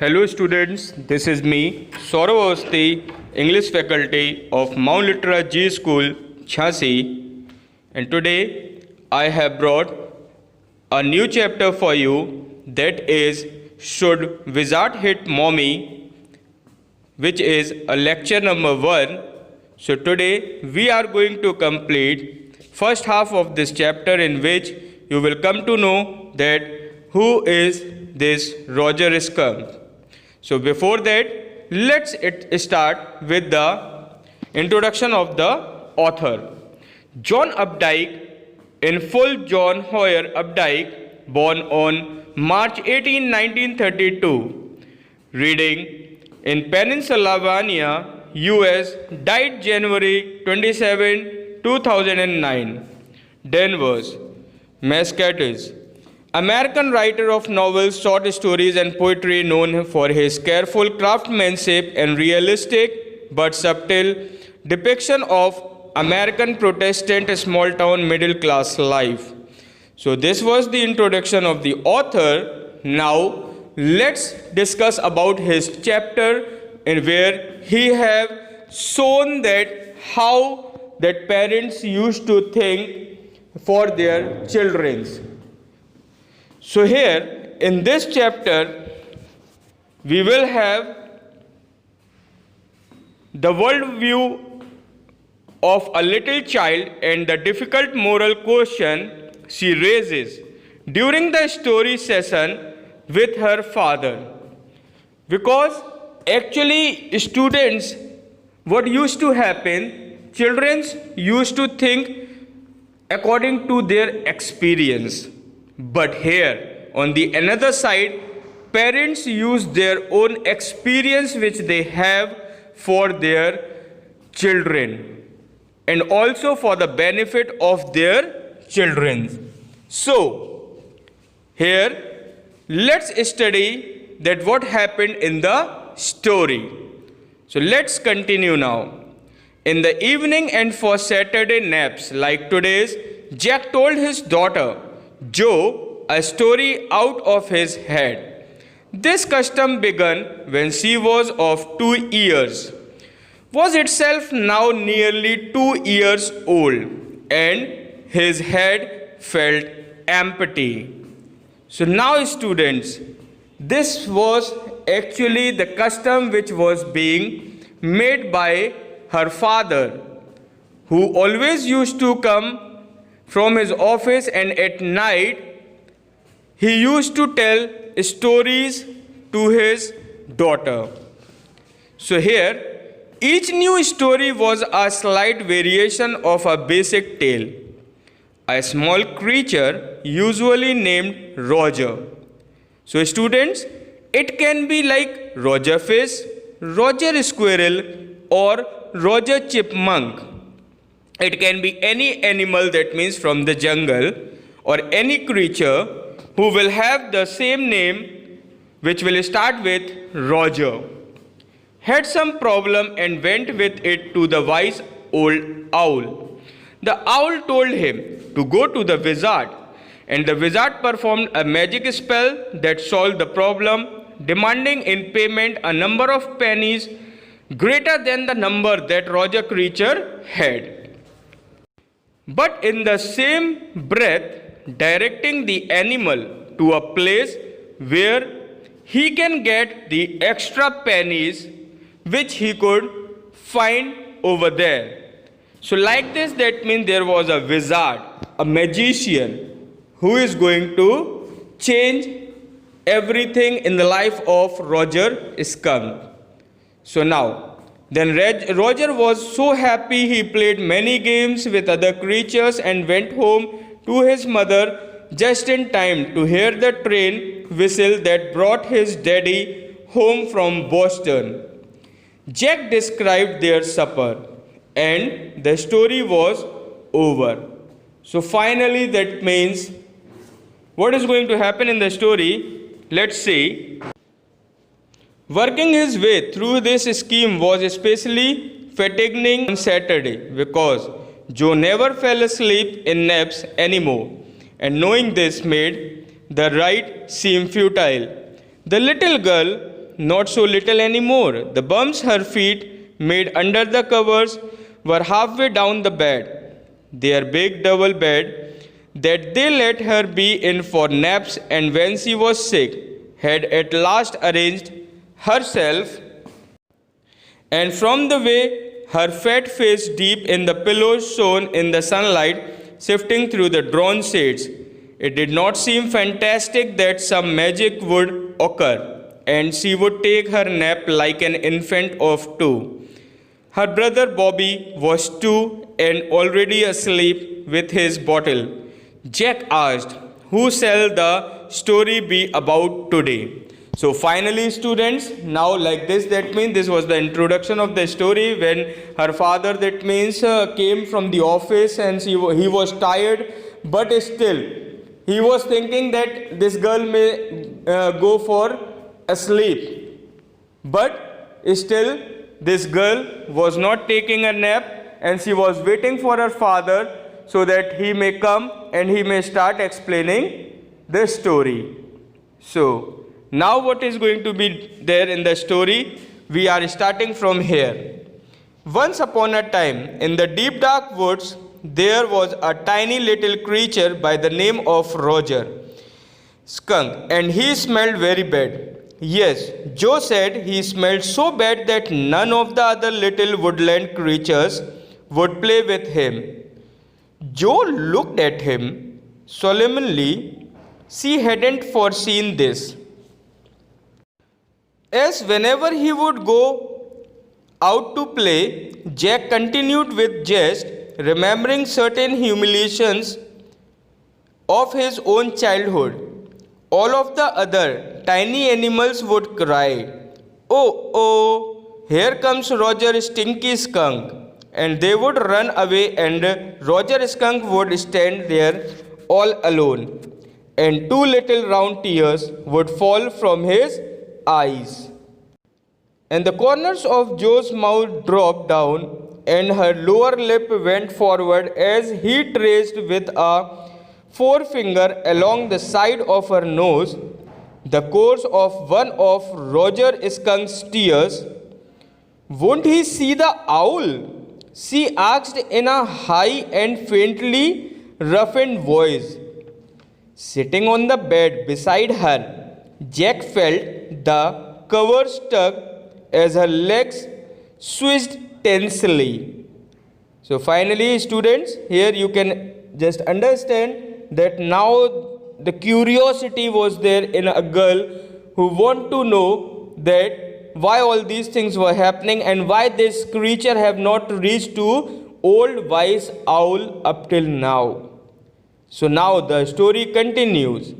Hello students, this is me, Saurav Awasthi, English faculty of Mount Litera G School, Jhansi, and today I have brought a new chapter for you, that is Should Wizard Hit Mommy, which is a lecture number 1. So today we are going to complete first half of this chapter, in which you will come to know that who is this Roger Scrubb. So before that, let's start with the introduction of the author. John Updike, in full John Hoyer Updike, born on March 18, 1932, reading in Pennsylvania, US, died January 27, 2009. Danvers, Massachusetts. American writer of novels, short stories, and poetry, known for his careful craftsmanship and realistic but subtle depiction of American Protestant small town middle class life. So, this was the introduction of the author. Now, let's discuss about his chapter, in where he have shown that how that parents used to think for their children. So here in this chapter we will have the worldview of a little child and the difficult moral question she raises during the story session with her father. Because actually students, what used to happen, children used to think according to their experience. But here, on the another side, parents use their own experience which they have for their children, and also for the benefit of their children. So, here, let's study that what happened in the story. So, let's continue now. In the evening and for Saturday naps like today's, Jack told his daughter, Joe, a story out of his head. This custom began when she was of 2 years, was itself now nearly 2 years old, and his head felt empty. So now students, this was actually the custom which was being made by her father, who always used to come from his office, and at night he used to tell stories to his daughter. So here, each new story was a slight variation of a basic tale. A small creature, usually named Roger. So students, it can be like Roger Fish, Roger Squirrel, or Roger Chipmunk. It can be any animal, that means from the jungle, or any creature who will have the same name, which will start with Roger. Had some problem and went with it to the wise old owl. The owl told him to go to the wizard, and the wizard performed a magic spell that solved the problem, demanding in payment a number of pennies greater than the number that Roger creature had. But in the same breath, directing the animal to a place where he can get the extra pennies which he could find over there. So like this, that means there was a wizard, a magician, who is going to change everything in the life of Roger Skunk. So now, then Roger was so happy he played many games with other creatures and went home to his mother just in time to hear the train whistle that brought his daddy home from Boston. Jack described their supper, and the story was over. So finally, that means what is going to happen in the story? Let's see. Working his way through this scheme was especially fatiguing on Saturday, because Joe never fell asleep in naps anymore, and knowing this made the ride seem futile. The little girl not so little anymore. The bumps her feet made under the covers were halfway down the bed, their big double bed that they let her be in for naps, and when she was sick, had at last arranged herself, and from the way her fat face deep in the pillows shone in the sunlight sifting through the drawn shades, it did not seem fantastic that some magic would occur, and she would take her nap like an infant of 2. Her brother Bobby was 2 and already asleep with his bottle. Jack asked, "Who shall the story be about today?" So finally, students, now like this, that means this was the introduction of the story when her father, that means, came from the office, and he was tired, but still he was thinking that this girl may go for a sleep. But still this girl was not taking a nap, and she was waiting for her father so that he may come and he may start explaining the story. So now what is going to be there in the story? We are starting from here. Once upon a time, in the deep dark woods, there was a tiny little creature by the name of Roger Skunk, and he smelled very bad. Yes, Joe said he smelled so bad that none of the other little woodland creatures would play with him. Joe looked at him solemnly. She hadn't foreseen this, as whenever he would go out to play, Jack continued with jest, remembering certain humiliations of his own childhood. All of the other tiny animals would cry, "Oh, oh, here comes Roger Stinky Skunk," and they would run away, and Roger Skunk would stand there all alone, and 2 little round tears would fall from his eyes, and the corners of Joe's mouth dropped down, and her lower lip went forward as he traced with a forefinger along the side of her nose the course of one of Roger Skunk's tears. "Won't he see the owl?" she asked in a high and faintly roughened voice. Sitting on the bed beside her, Jack felt the covers tug as her legs switched tensely. So finally, students, here you can just understand that now the curiosity was there in a girl who want to know that why all these things were happening and why this creature have not reached to old wise owl up till now. So now the story continues.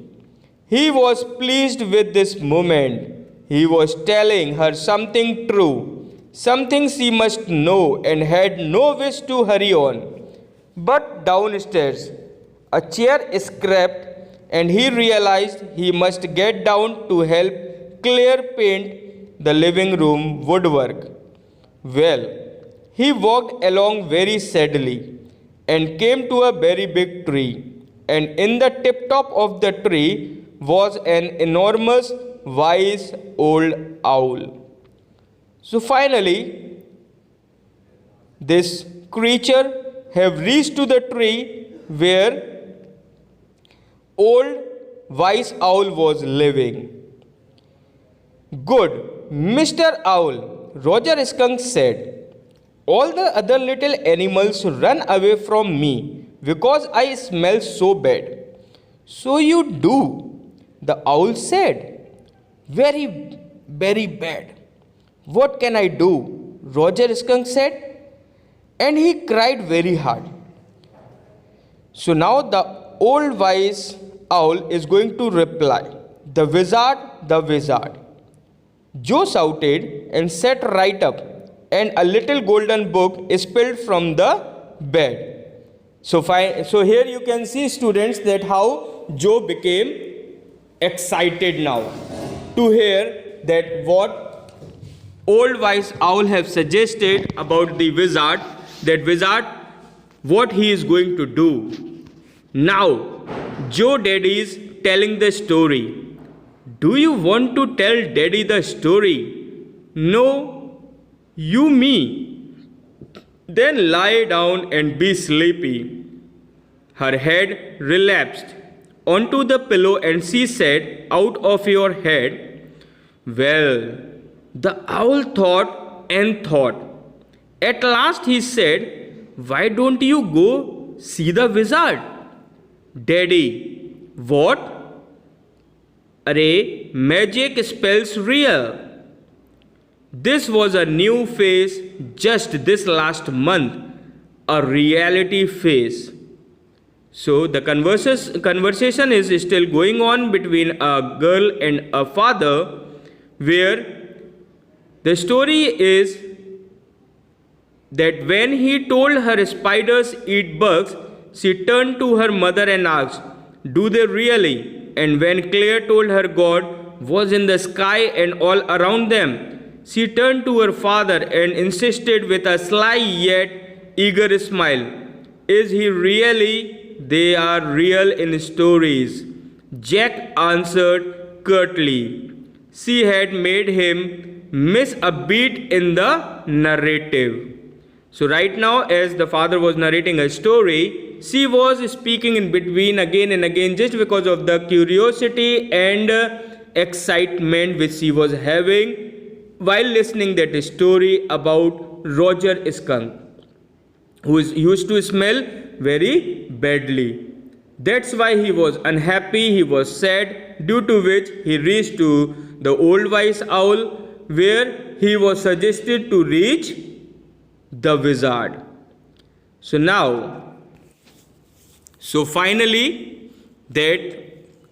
He was pleased with this moment. He was telling her something true, something she must know, and had no wish to hurry on. But downstairs, a chair scraped, and he realized he must get down to help Claire paint the living room woodwork. Well, he walked along very sadly and came to a very big tree, and in the tip top of the tree was an enormous wise old owl. So finally, this creature have reached to the tree where old wise owl was living. "Good, Mr. Owl," Roger Skunk said. "All the other little animals run away from me because I smell so bad." "So you do," the owl said. "Very, very bad." "What can I do?" Roger Skunk said, and he cried very hard. So now the old wise owl is going to reply. "The wizard, the wizard." Joe shouted and sat right up, and a little golden book spilled from the bed. So here you can see, students, that how Joe became excited now to hear that what old wise owl have suggested about the wizard, that wizard, what he is going to do. Now Joe Daddy is telling the story. Do you want to tell Daddy the story? No, you me. Then lie down and be sleepy. Her head relapsed onto the pillow and she said, out of your head. Well, the owl thought and thought. At last he said, why don't you go see the wizard? Daddy, what? Array, magic spells real. This was a new phase just this last month, a reality phase. So the conversation is still going on between a girl and a father, where the story is that when he told her spiders eat bugs, she turned to her mother and asked, do they really? And when Claire told her God was in the sky and all around them, she turned to her father and insisted with a sly yet eager smile, is he really? They are real in stories. Jack answered curtly. She had made him miss a beat in the narrative. So right now, as the father was narrating a story, she was speaking in between again and again just because of the curiosity and excitement which she was having while listening that story about Roger Skunk, who used to smell very badly. That's why he was unhappy, he was sad, due to which he reached to the old wise owl, where he was suggested to reach the wizard. So finally, that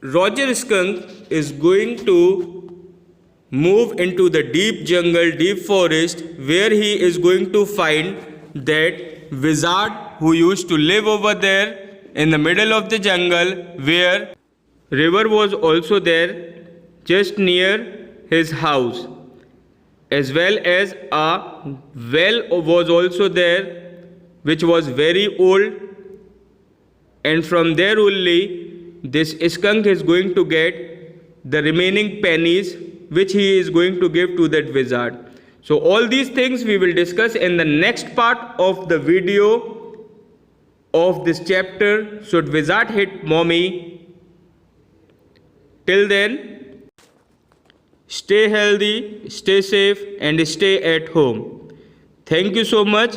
Roger Skunk is going to move into the deep jungle, deep forest, where he is going to find that wizard who used to live over there in the middle of the jungle, where river was also there just near his house, as well as a well was also there which was very old, and from there only this skunk is going to get the remaining pennies which he is going to give to that wizard. So all these things we will discuss in the next part of the video of this chapter, Should Wizard Hit Mommy? Till then, stay healthy, stay safe and stay at home. Thank you so much.